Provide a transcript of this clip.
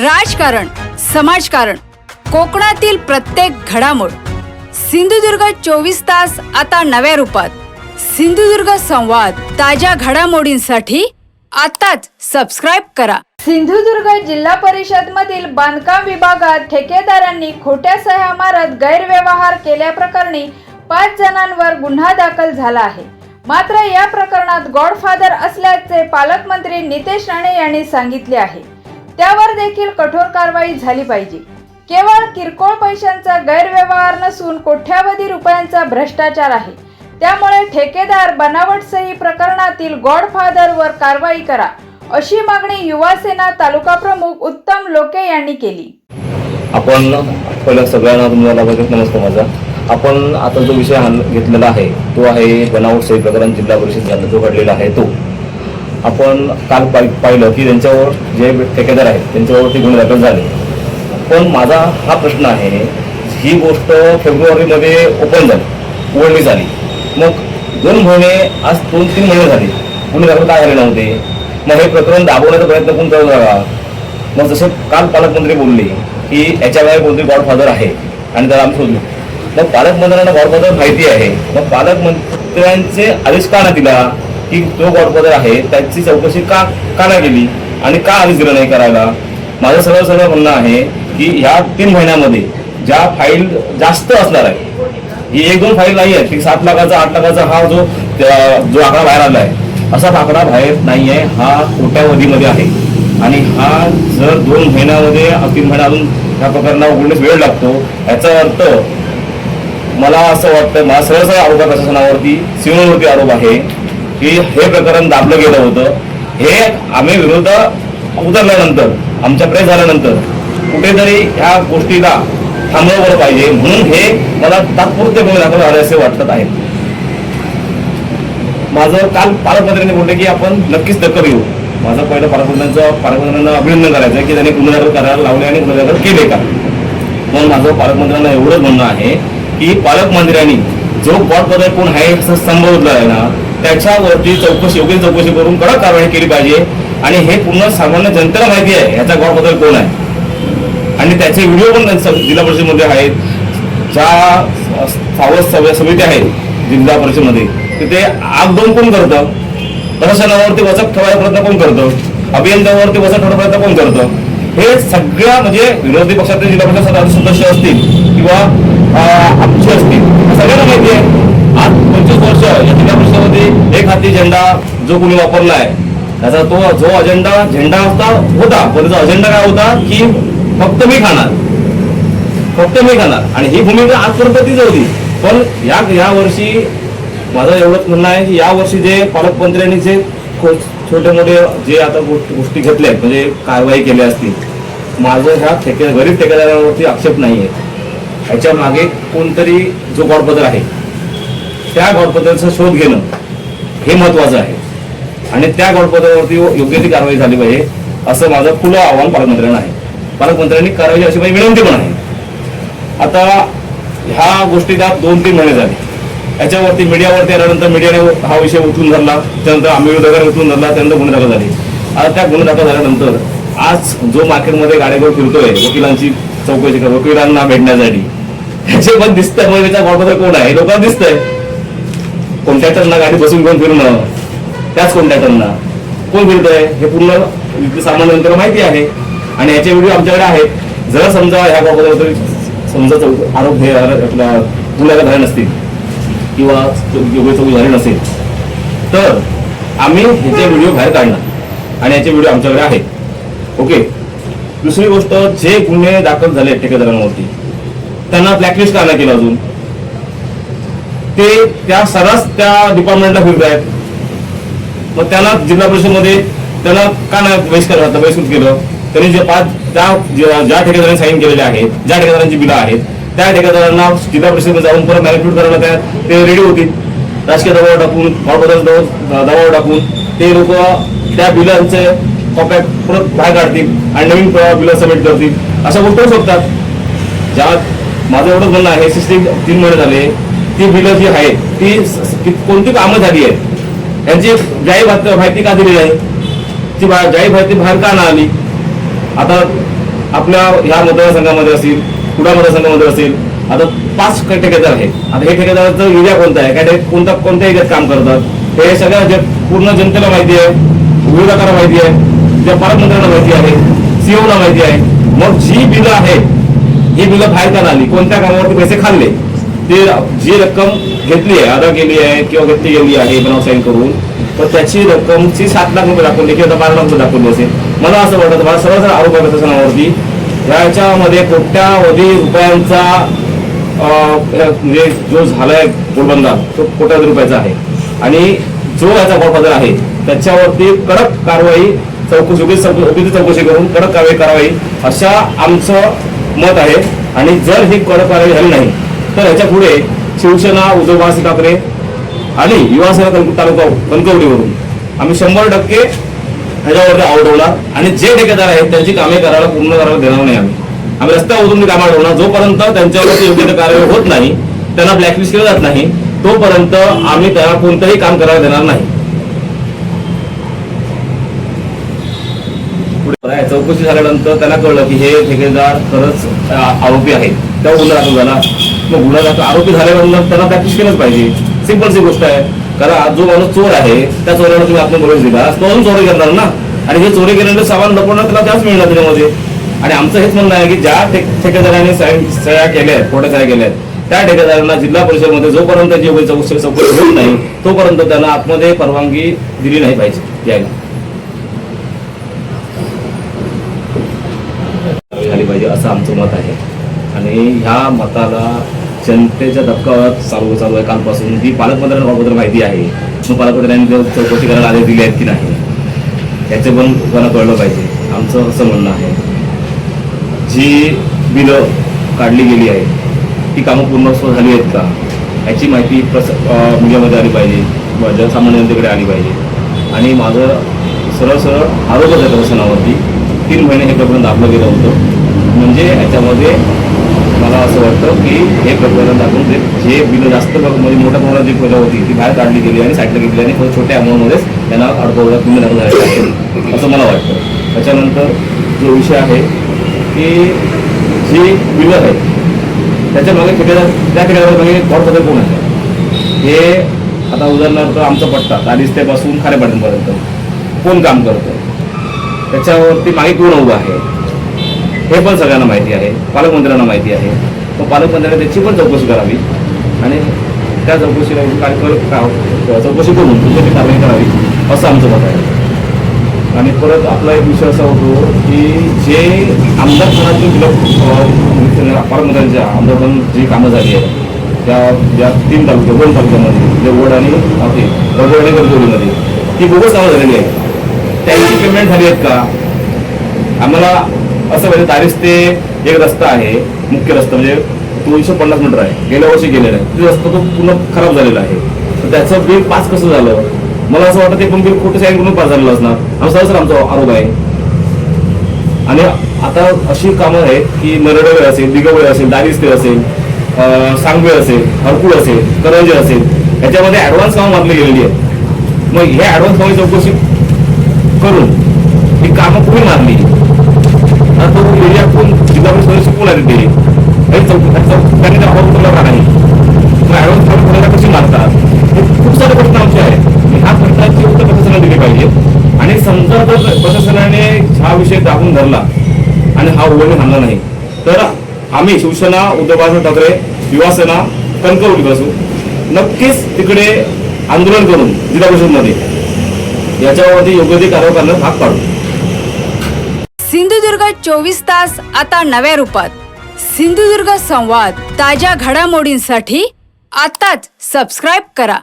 राजकारण, समाजकारण, कोकणातील प्रत्येक घडामोड. सिंधुदुर्ग 24 तास आता नव्या रूपात. सिंधुदुर्ग संवाद, ताज्या घडामोडींसाठी आताच सबस्क्राइब करा. सिंधुदुर्ग जिल्हा परिषद मधील बांधकाम विभागात ठेकेदारांनी खोट्या सह्या मारत गैरव्यवहार केल्याप्रकरणी 5 जणांवर गुन्हा दाखल झाला आहे. मात्र या प्रकरणात गॉडफादर असल्याचे पालकमंत्री नितेश राणे यांनी सांगितले आहे. त्यावर देखील कठोर कारवाई झाली पाहिजे. केवळ किरकोळ पैशांचा गैरव्यवहार नसून कोट्यावधी रुपयांचा भ्रष्टाचार आहे. त्यामुळे ठेकेदार बनावट सही प्रकरणातील गॉडफादरवर कारवाई करा, अशी मागणी युवासेना तालुका प्रमुख उत्तम लोके यांनी केली. आपण पहिला सगळ्यांना तुम्हाला नमस्कार माझा. आपण आता जो विषय घेतलेला आहे तो आहे बनावट सही प्रकरण जिल्हा परिषद झाला जो घडलेला आहे तो. आपण काल पाहिलं की त्यांच्यावर जे ठेकेदार आहेत त्यांच्यावरती गुन्हे दाखल झाले. पण माझा हा प्रश्न आहे, ही गोष्ट फेब्रुवारीमध्ये उघडणी झाली, मग 2 महिने आज 2-3 महिने झाले गुन्हे दाखल काय झाले नव्हते. मग हे प्रकरण दाबवण्याचा प्रयत्न कोण करत राहा. मग जसे काल पालकमंत्री बोलले की याच्यावर कोणतरी गॉडफादर आहे आणि त्याला आम्ही शोधलो. मग पालकमंत्र्यांना गॉडफादर माहिती आहे, मग पालकमंत्र्यांचे आदेश का नाही दिला की जो गॉडफादर आहे त्याची चौकशी का नाही केली आणि का आदेश दिला नाही करायला. माझं सरळ म्हणणं आहे की ह्या 3 महिन्यामध्ये ज्या फाईल जास्त असणार आहे, ही 1-2 फाईल नाही आहे की 7 लाखाचा 8 लाखाचा हा जो आकडा बाहेर आला आहे, असा आकडा बाहेर नाही आहे. हा कोट्यावधीमध्ये आहे आणि हा जर 2 महिन्यामध्ये 3 महिना अजून ह्या प्रकरणावर उघडण्यास वेळ लागतो. याचा अर्थ मला असं वाटतं, मला सरळ आरोप प्रशासनावरती सीमेवरती आरोप आहे की हे प्रकरण दाबलं गेलं होतं. हे आम्ही विरोध उतरल्यानंतर, आमच्या प्रेस झाल्यानंतर कुठेतरी ह्या गोष्टीला थांबवलं पाहिजे, म्हणून हे मला तात्पुरते गुन्हे दाखल झाले असे वाटत आहे. माझं काल पालकमंत्र्यांनी बोलले की आपण नक्कीच दखल घेऊ. माझं पहिलं पालकमंत्र्यांना अभिनंदन करायचं आहे की त्यांनी गुन्हे दाखल करायला लावले आणि गुन्हे दाखल केले का. म्हणून माझं पालकमंत्र्यांना एवढंच म्हणणं आहे की पालकमंत्र्यांनी जो गॉडफादर कोण आहे असं संबोधलं आहे ना, त्याच्यावरती योग्य चौकशी करून कडक कारवाई केली पाहिजे. आणि हे पूर्ण सामान्य जनतेला माहिती आहे याचा गॉडफादर कोण आहे आणि त्याचे व्हिडिओ पण जिल्हा परिषदेमध्ये आहेत. ज्या सावध समित्या आहेत जिल्हा परिषदेमध्ये तिथे आगदोम कोण करतं, प्रशासनावरती वचक ठेवायचा प्रयत्न कोण करतं, अभियंत्यावरती वचक ठेवण्याचा प्रयत्न कोण करतं, हे सगळ्या म्हणजे विरोधी पक्षातील जिल्हा परिषद सदस्य असतील किंवा आमचे असतील सगळ्यांना माहिती आहे. आज 25 वर्ष या जिल्हा परिषदेमध्ये एक हाती झेंडा जो कोणी वापरला आहे त्याचा जो झेंडा होता, पण त्याचा अजेंडा काय होता की फक्त मी खाणार आणि ही भूमिका आजपर्यंत तीच होती. पण या वर्षी माझं एवढंच म्हणणं आहे की या वर्षी जे पालकमंत्र्यांनी जे छोटे मोठे जे आता गोष्टी घेतल्या आहेत म्हणजे कारवाई केल्या असतील, माझं ह्या गरीब ठेकेदारांवरती आक्षेप नाही आहे. ह्याच्या मागे कोणतरी जो गॉडफादर आहे त्या गॉडफादरचा शोध घेणं हे महत्वाचं आहे आणि त्या गॉडफादरवरती योग्य ती कारवाई झाली पाहिजे असं माझं खुलं आव्हान पालकमंत्र्यांना आहे. पालकमंत्र्यांनी कारवाई अशी माझी विनंती पण आहे. आता ह्या गोष्टीला 2-3 महिने झाले. याच्यावरती मीडियावरती आल्यानंतर मीडियाने हा विषय उचलून धरला, त्यानंतर आम्ही विरोधकांनी उचलून धरला, त्यानंतर गुन्हे दाखल झाले. आता त्या गुन्हे दाखल झाल्यानंतर आज जो मार्केटमध्ये गाड्या घेऊन फिरतोय वकिलांची चौकशी कर, वकिलांना भेटण्यासाठी, ह्याचे पण दिसतंय मग याचा गॉडफादर कोण आहे लोकांना दिसतंय. कॉन्ट्रॅक्टरना गाडी बसून घेऊन फिरणं, त्याच कॉन्ट्रॅक्टरना कोण फिरतंय हे पूर्ण सामान्य जनतेला माहिती आहे आणि याचे व्हिडिओ आमच्याकडे आहेत. जर समजा ह्या गॉडफादर समजा आरोप हे गुन्हे झाले नसतील किंवा योग्य चौकशी झाली नसेल तर आम्ही ह्याचे व्हिडिओ बाहेर काढणार आणि याचे व्हिडिओ आमच्याकडे आहेत. ओके. दुसरी गोष्ट, जे गुन्हे दाखल झाले ठेकेदारांवरती त्यांना ब्लॅकलिस्ट का नाही केलं अजून, ते त्या सर्रास त्या डिपार्टमेंटला फिरत आहेत. मग त्यांना जिल्हा परिषदेमध्ये त्यांना का नाही बहिष्कृत केलं. त्यांनी ज्या ठेकेदारांनी साईन केलेले आहेत, ज्या ठेकेदारांची बिलं आहेत, त्या ठेकेदारांना जिल्हा परिषदेमध्ये जाऊन परत मॅनिप्युलेट करायला ते रेडी होतील. राजकीय दबाव टाकून, दबाव टाकून ते लोक त्या बिलांचे कॉप्या परत बाहेर काढतील आणि नवीन बिलं सबमिट करतील. अशा गोष्टी होऊ शकतात. माझं एवढंच म्हणणं आहे, सिस्टीम 3 महिने झाले, ती बिलं जी आहेत ती कोणती कामं झाली आहेत यांची जाहीर माहिती का दिली नाही, ती जाहीर माहिती बाहेर का ना आली. आता आपल्या ह्या मतदारसंघामध्ये असतील, कुडा मतदारसंघामध्ये असेल, आता 5 काही ठेकेदार आहेत. आता हे ठेकेदाराचा एरिया कोणता आहे, काय कोणत्या एरियात काम करतात हे सगळ्या पूर्ण जनतेला माहिती आहे, विरोधकांना माहिती आहे, त्या पालकमंत्र्यांना माहिती आहे, सीओला माहिती आहे. मग जी बिलं आहेत ही बिलं बाहेर का आली, कोणत्या कामावरती पैसे खाल्ले, ते जी रक्कम घेतली आहे, अदा केली आहे किंवा घेतली गेली आहे बनाव साईन करून, तर त्याची रक्कमची 7 लाख रुपये दाखवली किंवा 12 लाख रुपये दाखवली असेल. मला असं वाटतं, मला सर्व आरोप आहे प्रशासनावरती याच्यामध्ये कोट्यावधी रुपयांचा म्हणजे जो झालाय गोलबंदा तो कोट्यावधी रुपयाचा आहे. आणि जो याचा गॉडफादर आहे त्याच्यावरती कडक कारवाई, चौकशी करून कडक कारवाई अशा आमचं मत आहे. आणि जर ही कडक कारवाई झाली नाही तर याच्या पुढे शिवसेना, उद्धव बाळासाहेब ठाकरे आणि युवासेना तालुका कणकवलीवरून आम्ही 100% ह्याच्यावरती आवडवणार. आणि जे ठेकेदार आहेत त्यांची कामे पूर्ण करायला देणार नाही. आम्ही रस्त्यावर उतरून कामं अडवणार. जोपर्यंत त्यांच्यावरती योग्य कारवाई होत नाही, त्यांना ब्लॅकलिस्ट केलं जात नाही, तोपर्यंत आम्ही त्यांना कोणतंही काम करायला देणार नाही. चौकशी झाल्यानंतर त्यांना कळलं की हे ठेकेदार खरंच आरोपी आहेत, तेव्हा गुन्हा दाखल झाला. मग गुन्हा दाखल आरोपी झाल्यानंतर त्यांना प्रॅक्टिस केलंच पाहिजे. सिंपलची गोष्ट आहे. कारण जो माणूस चोर आहे त्या चोराला तुम्ही आपण बोलून दिला तो अजून चोरी करणार ना. आणि हे चोरी केल्यानंतर सामान लपवणार त्याला त्याच मिळणार त्याच्यामध्ये. आणि आमचं हेच म्हणणं आहे की ज्या ठेकेदाराने सह्या केल्या आहेत, खोट्या सह्या केल्या आहेत, त्या ठेकेदारांना जिल्हा परिषदेमध्ये जोपर्यंत जी चौकशी होत नाही तोपर्यंत त्यांना आतमध्ये परवानगी दिली नाही पाहिजे यायला झाली पाहिजे असं आमचं मत आहे. आणि ह्या मताला जनतेच्या धक्कावर चालू आहे कालपासून. ही पालकमंत्र्यांबद्दल माहिती आहे, मग पालकमंत्र्यांनी चौकशी करायला आदेश दिले आहेत की नाही याचे पण मला कळलं पाहिजे. आमचं असं म्हणणं आहे, जी बिलं काढली गेली आहेत ती कामं पूर्ण झाली आहेत का याची माहिती मीडियामध्ये आली पाहिजे, जनसामान्य जनतेकडे आली पाहिजे. आणि माझं सरळ आरोपच आहे प्रशासनावरती. 3 महिने हे प्रकरण दाखवलं गेलं होतं. म्हणजे याच्यामध्ये मला असं वाटतं की हे प्रकरण दाखवून जे बिलं जास्त म्हणजे मोठ्या प्रमाणात जी बिलं होती ती बाहेर काढली गेली आणि साईडला घेतली आणि छोट्या अमाऊंटमध्येच त्यांना अडकवला गुन्हे दाखल झाले असं मला वाटतं. त्याच्यानंतर जो विषय आहे की जी बिलं आहेत त्याच्यामागे त्या ठिकाणामागे गॉडफादर कोण आहे हे आता उदाहरणार्थ आमचा पट्टा दारिस्त्यापासून खारेपाटणपर्यंत कोण काम करतं, त्याच्यावरती मागे कोण उभं आहे हे पण सगळ्यांना माहिती आहे, पालकमंत्र्यांना माहिती आहे. मग पालकमंत्र्यांनी त्याची पण चौकशी करावी आणि त्या चौकशी करून तुमची कारवाई करावी असं आमचं मत आहे. आणि परत आपला एक विषय असा होतो की जे आमदार खानातून पालकमंत्र्यांच्या आमदार जी कामं झाली आहेत त्या ज्या 2 तालुक्यामध्ये वड आणि रगोड आणि गडचिरोलीमध्ये ती बोगस कामं झालेली आहेत. त्यांची पेमेंट झाली आहेत का आम्हाला असं म्हणजे दारिस्ते एक रस्ता आहे, मुख्य रस्ता म्हणजे 250 मीटर आहे, गेल्या वर्षी गेलेला आहे. तो रस्ता तो पूर्ण खराब झालेला आहे. तर त्याचं बिल पास कसं झालं मला असं वाटतं ते पण बिल खोटं साईन करून पास झालेलं असणार. आमचा आमचा आरोप आहे. आणि आता अशी कामं आहेत की नरडवे असेल, दिगवळे असेल, दारिस्ते असेल, सांगवे असेल, हरकुळ असेल, करंजे असेल, याच्यामध्ये ऍडव्हान्स कामं मारली गेलेली आहेत. मग हे ऍडव्हान्स कामाची चौकशी करून ही कामं कुठे मारली, तो एरिया कोण जिल्हा परिषद कोण आली ते त्यांनी त्या अभाव उतरला का नाही, ऍडव्हान्स कामं कशी मारतात हे खूप सारे प्रश्न आमचे आहेत. ह्या प्रश्नाची उत्तर प्रशासनाने दिली पाहिजे. आणि समजा जर प्रशासनाने हा विषय दाबून धरला आणि हा उघडणे थांबला नाही तर आम्ही शिवसेना, उद्धव बाळासाहेब ठाकरे, युवासेना कणकवलीपासून नक्कीच तिकडे आंदोलन करून जिल्हा परिषदमध्ये याच्यावरती योग्य ती कारवाई करण्यास भाग पाडू. सिंधुदुर्ग 24 तास आता नव्या रूपात. सिंधुदुर्ग संवाद ताज्या घडामोडींसाठी आताच सबस्क्राईब करा.